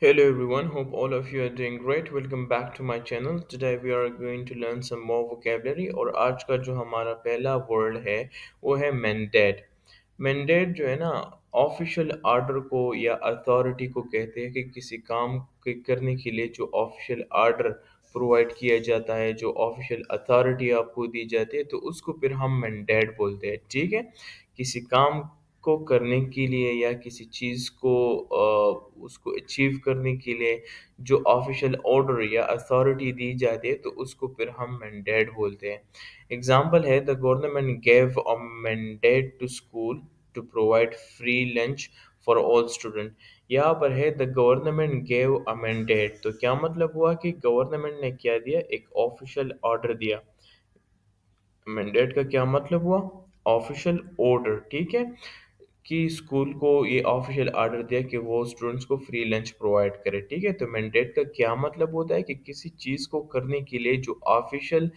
Hello everyone, hope all of you are doing great. Welcome back to my channel. Today we are going to learn some more vocabulary और आज का जो हमारा पहला word है वो है मैंडेट। मैंडेट जो है ना ऑफिशियल आर्डर को या अथॉरिटी को कहते हैं कि किसी काम के करने के लिए जो ऑफिशियल आर्डर प्रोवाइड किया जाता है, जो ऑफिशियल अथॉरिटी आपको दी जाती है, तो उसको फिर हम मैंडेट बोलते हैं। ठीक है, किसी काम को करने के लिए या किसी चीज़ को उसको अचीव करने के लिए जो ऑफिशियल ऑर्डर या अथॉरिटी दी जाती है तो उसको फिर हम मैंडेट बोलते हैं। एग्जाम्पल है the government gave a mandate to school to provide free lunch for all student. यहाँ पर है the government gave a mandate, तो क्या मतलब हुआ कि गवर्नमेंट ने क्या दिया, एक ऑफिशियल ऑर्डर दिया। मैंडेट का क्या मतलब हुआ, ऑफिशियल ऑर्डर। ठीक है, कि स्कूल को ये ऑफिशियल ऑर्डर दिया कि वो स्टूडेंट्स को फ्री लंच प्रोवाइड करे। ठीक है, तो मैंडेट का क्या मतलब होता है कि किसी चीज़ को करने के लिए जो ऑफिशियल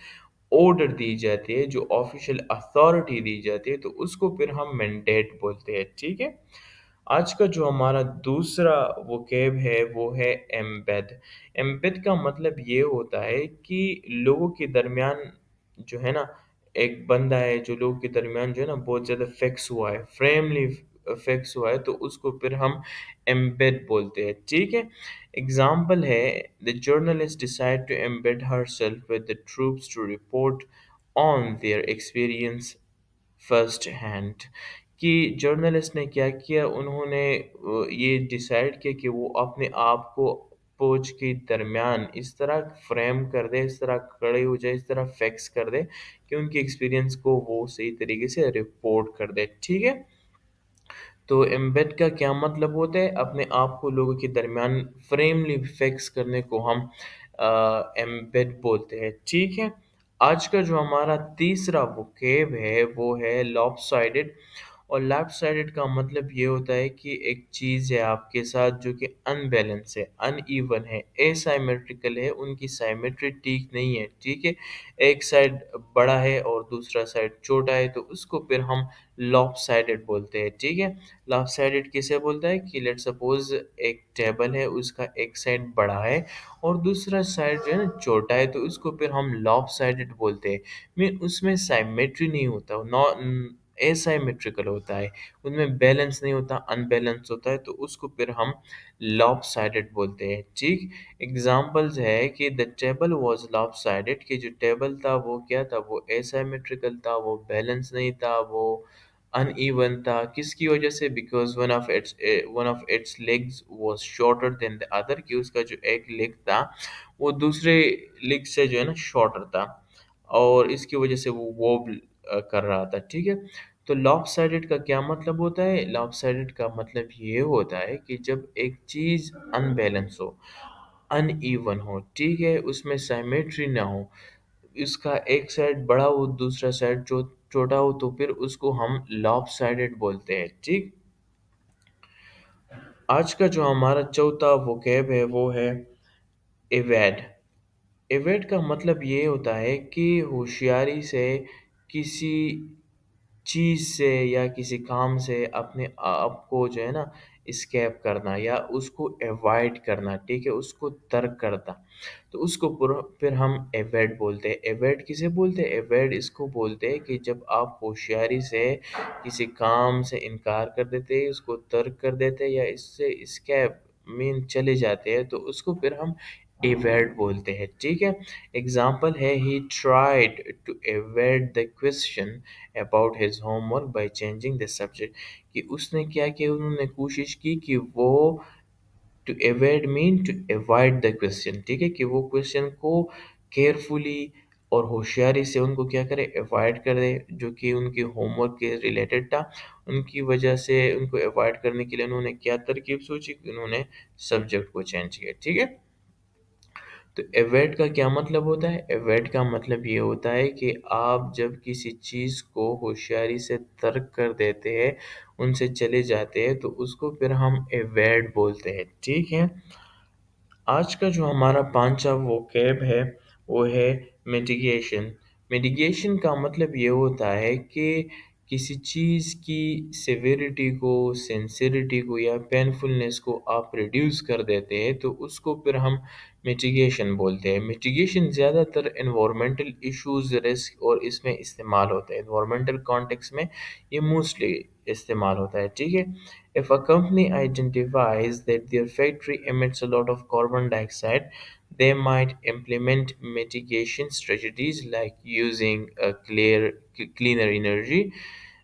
ऑर्डर दी जाती है, जो ऑफिशियल अथॉरिटी दी जाती है, तो उसको फिर हम मैंडेट बोलते हैं। ठीक है, आज का जो हमारा दूसरा वोकेब है वो है एम्बेड। एम्बेड का मतलब ये होता है कि लोगों के दरमियान जो है ना, एक बंदा है जो लोगों के दरमियान जो है ना बहुत ज़्यादा फिक्स हुआ है, फ्रेमली फिक्स हुआ है, तो उसको फिर हम एम्बेड बोलते हैं। ठीक है, एग्जाम्पल है the journalist decide to embed her self with the troops to report on their experience first hand. कि जर्नलिस्ट ने क्या किया, उन्होंने ये डिसाइड किया कि वो अपने आप को फौज के दरमियान इस तरह फ्रेम कर दे, इस तरह खड़े हो जाए, इस तरह फिक्स कर दे कि उनके एक्सपीरियंस को वो सही तरीके से रिपोर्ट कर दे। ठीक है, तो एम्बेड का क्या मतलब होता है, अपने आप को लोगों के दरमियान फ्रेमली फिक्स करने को हम एम्बेड बोलते हैं। ठीक है, आज का जो हमारा तीसरा वोकेब है वो है लॉपसाइडेड। और लेफ्ट साइडेड का मतलब ये होता है कि एक चीज़ है आपके साथ जो कि अनबैलेंस है, अनइवन है, एसाइमेट्रिकल है, उनकी साइमेट्री ठीक नहीं है। ठीक है, एक साइड बड़ा है और दूसरा साइड छोटा है, तो उसको फिर हम लॉपसाइडेड बोलते हैं। ठीक है, लॉपसाइडेड किसे बोलता है कि लेट्स सपोज एक टेबल है, उसका एक साइड बड़ा है और दूसरा साइड जो है ना छोटा है, तो उसको फिर हम लॉपसाइडेड बोलते हैं। मीन उसमें साइमेट्री नहीं होता, नॉन एसाइमेट्रिकल होता है, उनमें बैलेंस नहीं होता, अनबैलेंस होता है, तो उसको फिर हम लॉपसाइडेड बोलते हैं। ठीक, एग्जाम्पल्स है कि द टेबल वाज लॉपसाइडेड, कि जो टेबल था वो क्या था, वो एसाइमेट्रिकल था, वो बैलेंस नहीं था, वो अनइवन था। किसकी वजह से, because one of its legs was shorter than the other, कि उसका जो एक लेग था वो दूसरे लेग से जो है ना शॉर्टर था और इसकी वजह से वो वोबल कर रहा था। ठीक है, तो लॉपसाइडेड का क्या मतलब होता है, लॉपसाइडेड का मतलब ये होता है कि जब एक चीज़ अनबैलेंस हो, अनइवन हो, ठीक है, उसमें साइमेट्री ना हो, इसका एक साइड बड़ा हो दूसरा साइड छोटा हो, तो फिर उसको हम लॉपसाइडेड बोलते हैं। ठीक, आज का जो हमारा चौथा वोकैब है वो है एवेड। एवेड का मतलब ये होता है कि होशियारी से किसी चीज़ से या किसी काम से अपने आप को जो है ना एस्केप करना या उसको अवॉइड करना। ठीक है, उसको तर्क करना, तो उसको फिर हम एवेड बोलते हैं। एवेड किसे बोलते हैं, एवेड इसको बोलते हैं कि जब आप होशियारी से किसी काम से इनकार कर देते हैं, उसको तर्क कर देते हैं या इससे एस्केप मीन चले जाते हैं, तो उसको फिर हम एवेड बोलते हैं। ठीक है, एग्जाम्पल है he tried to evade the question about his homework by changing the subject. कि उसने क्या किया, उन्होंने कोशिश की कि वो to evade mean to avoid the question. ठीक है, कि वो क्वेश्चन को केयरफुली और होशियारी से उनको क्या करे, अवॉइड कर दे, जो कि उनके होमवर्क के रिलेटेड था। उनकी वजह से उनको अवॉइड करने के लिए उन्होंने क्या तरकीब सोची कि उन्होंने सब्जेक्ट को चेंज किया। ठीक है, तो एवेट का क्या मतलब होता है, एवेट का मतलब ये होता है कि आप जब किसी चीज़ को होशियारी से तर्क कर देते हैं, उनसे चले जाते हैं, तो उसको फिर हम एवेट बोलते हैं। ठीक है, आज का जो हमारा पांचवा वोकैब है वो है मिटिगेशन। मिटिगेशन का मतलब ये होता है कि किसी चीज़ की सेवेरिटी को, सेंसिटिविटी को या पेनफुलनेस को आप रिड्यूस कर देते हैं तो उसको फिर हम मिटिगेशन बोलते हैं। मिटिगेशन ज़्यादातर एनवायरमेंटल इश्यूज़, रिस्क और इसमें इस्तेमाल होता है। एनवायरमेंटल कॉन्टेक्स्ट में ये मोस्टली इस्तेमाल होता है, ठीक है? If a company identifies that their factory emits a lot of carbon dioxide, they might implement mitigation strategies like using a cleaner energy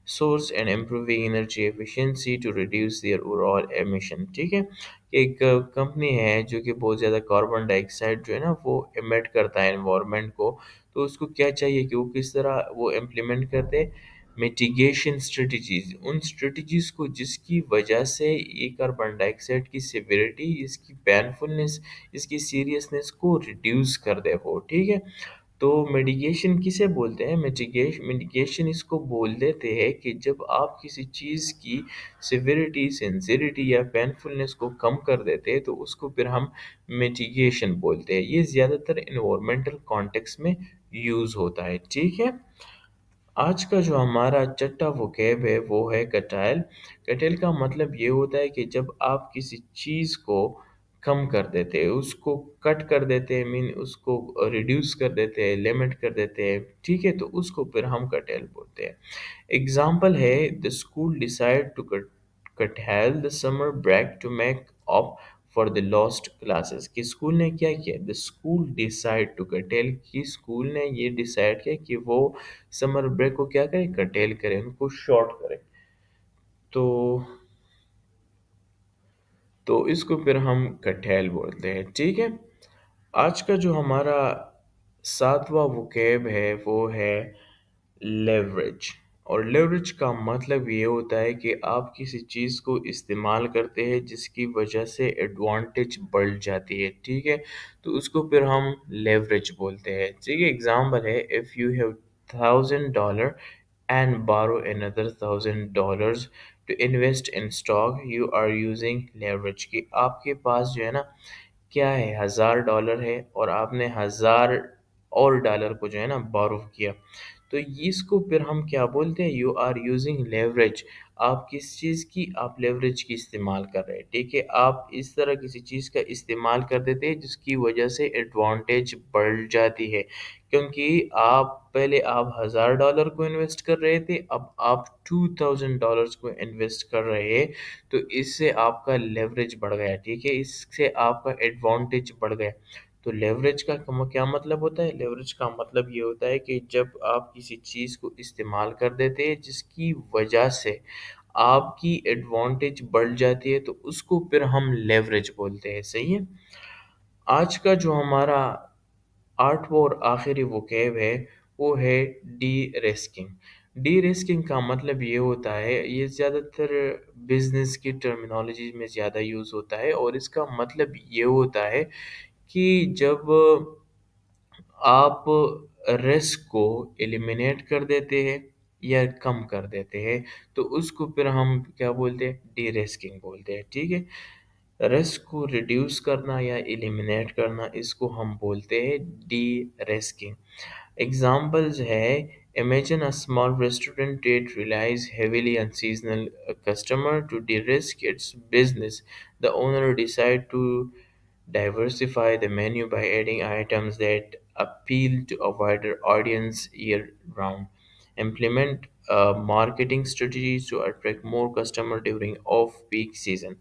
source and improving energy efficiency to reduce their overall emission। ठीक है, एक company है जो कि बहुत ज़्यादा carbon dioxide जो है ना वो एमिट करता है एनवायरनमेंट को, तो उसको क्या चाहिए कि वो किस तरह वो इम्प्लीमेंट करते, मिटिगेशन स्ट्रेटजीज, उन स्ट्रेटजीज को जिसकी वजह से ये कार्बन डाइऑक्साइड की सिविरिटी, इसकी पेनफुलनेस, इसकी सीरियसनेस को रिड्यूस कर दे वो। ठीक है, तो मिटिगेशन किसे बोलते हैं? मिटिगेशन इसको बोल देते हैं कि जब आप किसी चीज़ की सिविरिटी, सेंसिटिविटी या पेनफुलनेस को कम कर देते हैं तो उसको फिर हम मिटिगेशन बोलते हैं। ये ज़्यादातर एनवायरमेंटल कॉन्टेक्स्ट में यूज़ होता है। ठीक है, आज का जो हमारा छठा वोकैब है वो है कटाइल। कटाइल का मतलब ये होता है कि जब आप किसी चीज़ को कम कर देते हैं, उसको कट कर देते हैं, मीन उसको रिड्यूस कर देते हैं, लिमिट कर देते हैं, ठीक है, तो उसको फिर हम कटाइल बोलते हैं। एग्जाम्पल है, the school decide to curtail the summer break to make up for the lost classes। कि स्कूल ने क्या किया, the school decide to curtail, कि स्कूल ने ये डिसाइड किया कि वो समर ब्रेक को क्या करें, curtail करें, उनको शॉर्ट करें। तो इसको फिर हम curtail बोलते हैं। ठीक है, आज का जो हमारा सातवां वोकैब है वो है लेवरेज। और लेवरेज का मतलब ये होता है कि आप किसी चीज़ को इस्तेमाल करते हैं जिसकी वजह से एडवांटेज बढ़ जाती है, ठीक है, तो उसको फिर हम लेवरेज बोलते हैं। ठीक है, एग्जांपल है, if you have $1000 and borrow another $1000 to invest in stock, you are using leverage। कि आपके पास जो है ना क्या है, $1000 है और आपने 1000 और डॉलर को जो है ना बोरो किया, तो इसको फिर हम क्या बोलते हैं, यू आर यूजिंग लेवरेज। आप किस चीज़ की, आप लेवरेज की इस्तेमाल कर रहे हैं। ठीक है, आप इस तरह किसी चीज़ का इस्तेमाल कर देते हैं जिसकी वजह से एडवांटेज बढ़ जाती है, क्योंकि आप पहले आप $1000 को इन्वेस्ट कर रहे थे, अब आप $2000 को इन्वेस्ट कर रहे हैं, तो इससे आपका लेवरेज बढ़ गया। ठीक है, इससे आपका एडवांटेज बढ़ गया। तो लेवरेज का क्या मतलब होता है? लेवरेज का मतलब ये होता है कि जब आप किसी चीज़ को इस्तेमाल कर देते हैं जिसकी वजह से आपकी एडवांटेज बढ़ जाती है, तो उसको फिर हम लेवरेज बोलते हैं। सही है, आज का जो हमारा आठवां और आखिरी वोकैब है वो है डी रिस्किंग। डी रिस्किंग का मतलब ये होता है, ये ज़्यादातर बिजनेस की टर्मिनोलॉजी में ज़्यादा यूज़ होता है और इसका मतलब ये होता है कि जब आप रिस्क को एलिमिनेट कर देते हैं या कम कर देते हैं, तो उसको फिर हम क्या बोलते हैं, डी रिस्किंग बोलते हैं। ठीक है, रिस्क को रिड्यूस करना या एलिमिनेट करना, इसको हम बोलते हैं डी रिस्किंग। एग्जाम्पल्स है, imagine a small restaurant that relies heavily on seasonal customer to de-risk its business. The owner decide to diversify the menu by adding items that appeal to a wider audience year round. Implement marketing strategies to attract more customer during off-peak season।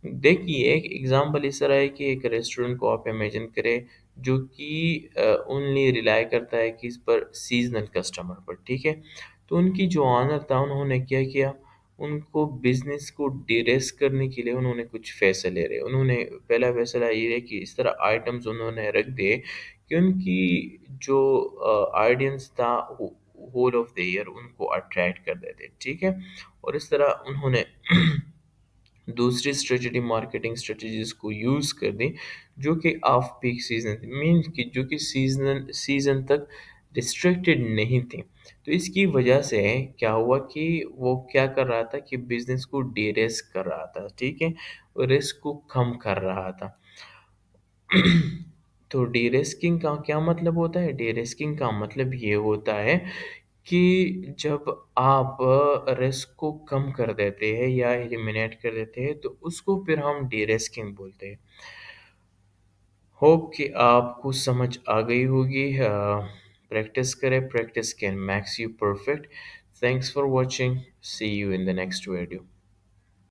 देखिए, एक example इस तरह है कि एक restaurant को आप imagine करें जो कि ओनली रिलाय करता है किस पर, सीजनल कस्टमर पर। ठीक है, तो उनकी जो ऑनर था उन्होंने क्या किया, उनको बिजनेस को डिरेस करने के लिए उन्होंने कुछ फैसले रहे। उन्होंने पहला फैसला ये है कि इस तरह आइटम्स उन्होंने रख दिए कि उनकी जो ऑडियंस था होल ऑफ द ईयर उनको अट्रैक्ट कर देते। ठीक है, और इस तरह उन्होंने दूसरी स्ट्रेटजी, मार्केटिंग स्ट्रेटजीज को यूज़ कर दी जो कि ऑफ पीक सीजन मीन कि जो कि सीजन तक रिस्ट्रिक्टेड नहीं थी। तो इसकी वजह से क्या हुआ कि वो क्या कर रहा था कि बिजनेस को डी रिस्क कर रहा था। ठीक है, रिस्क को कम कर रहा था। तो डी रिस्किंग का क्या मतलब होता है? डी रिस्किंग का मतलब ये होता है کہ جب آپ رسک کو کم کر دیتے ہیں یا ایلیمینیٹ کر دیتے ہیں تو اس کو پھر ہم ڈی ریسکنگ بولتے ہیں. ہوپ کہ آپ کو سمجھ آ گئی ہوگی. پریکٹس کریں. Practice can makes you perfect. Thanks for watching. See you in the next video.